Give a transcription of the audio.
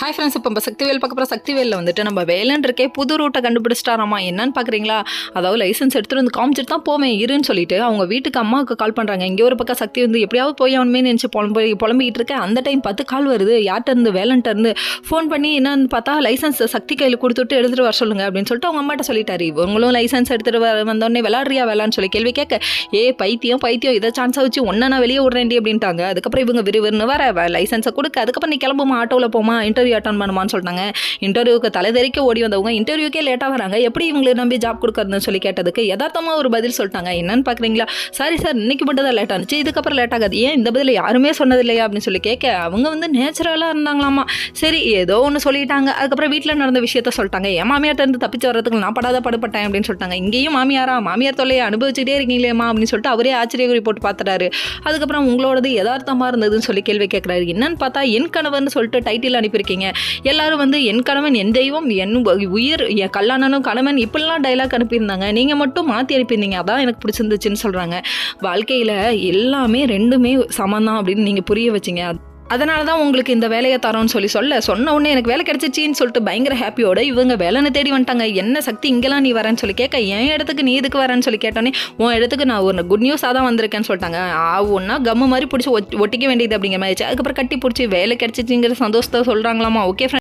Hi friends, இப்போ நம்ம சக்திவேல் பார்க்க போகிற சக்திவேலில் வந்துட்டு நம்ம வேலன் இருக்கே புது ரூட்டை கண்டுபிடிச்சிட்டாராமா. என்னன்னு பார்க்குறீங்களா? அதாவது லைசன்ஸ் எடுத்துகிட்டு வந்து காமிச்சிட்டு தான் போவேன் இருன்னு சொல்லிட்டு அவங்க வீட்டுக்கு அம்மாவுக்கு கால் பண்ணுறாங்க. இங்கே ஒரு பக்கம் சக்தி வந்து எப்படியாவது போய் அவனுமே நினச்சி புலம்பிக்கிட்டு இருக்கேன். அந்த டைம் 10 கால் வருது. யார்கிட்ட இருந்து? வேலன்ட்ட இருந்து ஃபோன் பண்ணி என்னன்னு பார்த்தா லைசன்ஸ் சக்தி கையில் கொடுத்துட்டு எடுத்துகிட்டு வர சொல்லுங்க அப்படின்னு சொல்லிட்டு அவங்க அம்மாட்ட சொல்லிட்டாரு. இவங்களும் லைசன்ஸ் எடுத்துகிட்டு வந்தோடனே விளாட்றியா வேலான்னு சொல்லி கேள்வி கேட்க, பைத்தியம் இதை சான்ஸாக வச்சு ஒன்றா நான் வெளியே விட்றேன்டி அப்படின்ட்டாங்க. அதுக்கப்புறம் இவங்க விறுவிறுன்னு வர லைசன்ஸை கொடுக்க, அதுக்கப்புறம் நீ கிளம்புமா, ஆட்டோவில் போமா, இன்டர்வியூ அட்டன் பண்ணுமான்னு சொல்லிட்டாங்க. இன்டர்வியூக்கு தலைதெறிக்க ஓடி வந்தவங்க இன்டர்வியூக்கே லேட்டாக வராங்க. எப்படி இவங்களை நம்பி ஜாப் கொடுக்கறதுன்னு சொல்லி கேட்டதுக்கு யதார்த்தமாக ஒரு பதில் சொல்லிட்டாங்க. என்னன்னு பார்க்குறீங்களா? சாரி சார், இன்னைக்கு மட்டும் தான் லேட் ஆனிச்சு, இதுக்கப்புறம் லேட் ஆகாது. ஏன் இந்த பதில் யாருமே சொன்னது இல்லையா அப்படின்னு சொல்லி கேட்க, அவங்க வந்து நேச்சுரலாக இருந்தாங்களாமா. சரி, ஏதோ ஒன்று சொல்லிட்டாங்க. அதுக்கப்புறம் வீட்டில் நடந்த விஷயத்த சொல்லிட்டாங்க. என் மாமியார்ட்ட இருந்து தப்பிச்சு வர்றதுக்கு நான் படுப்பட்டேன் அப்படின்னு சொல்லிட்டாங்க. இங்கேயும் மாமியார் தொல்லையை அனுபவிச்சுட்டே இருக்கீங்களேம்மா அப்படின்னு சொல்லிட்டு அவரே ஆச்சரியக்குறி போட்டு பார்த்துட்டாரு. அதுக்கப்புறம் உங்களோடது யதார்த்தமாக இருந்ததுன்னு சொல்லி கேள்வி கேட்குறாரு. என்னன்னு பார்த்தா என் கணவன் சொல்லிட்டு டைட்டில் அனுப்பியிருக்கீங்க. எல்லாரும் வந்து என் கணவன், என் தெய்வம், என் உயிர், என் கல்லானனும் கணவன் இப்படிலாம் டைலாக் அனுப்பியிருந்தாங்க. நீங்கள் மட்டும் மாற்றி அனுப்பியிருந்தீங்க, அதான் எனக்கு பிடிச்சிருந்துச்சுன்னு சொல்கிறாங்க. வாழ்க்கையில் எல்லாமே ரெண்டுமே சமந்தான் அப்படின்னு நீங்கள் புரிய வச்சிங்க. அதனால தான் உங்களுக்கு இந்த வேலையை தரோன்னு சொன்ன உடனே எனக்கு வேலை கிடைச்சிச்சின்னு சொல்லிட்டு பயங்கர ஹாப்பியோட இவங்க வேலைன்னு தேடி வந்துட்டாங்க. என்ன சக்தி, இங்கெல்லாம் நீ வரேன்னு சொல்லி கேட்க, என் இடத்துக்கு நீ இதுக்கு வரேன்னு சொல்லி கேட்டோன்னே, உன் இடத்துக்கு நான் ஒரு குட் நியூஸாக தான் வந்திருக்கேன்னு சொல்லிட்டாங்க. ஒன்றா கம்மு மாதிரி பிடிச்சி ஒட்டிக்க வேண்டியது அப்படிங்கிற மாதிரி. அதுக்கப்புறம் கட்டி பிடிச்சி வேலை கிடைச்சிச்சிங்கிற சந்தோஷத்தை சொல்கிறாங்களாமா. ஓகே.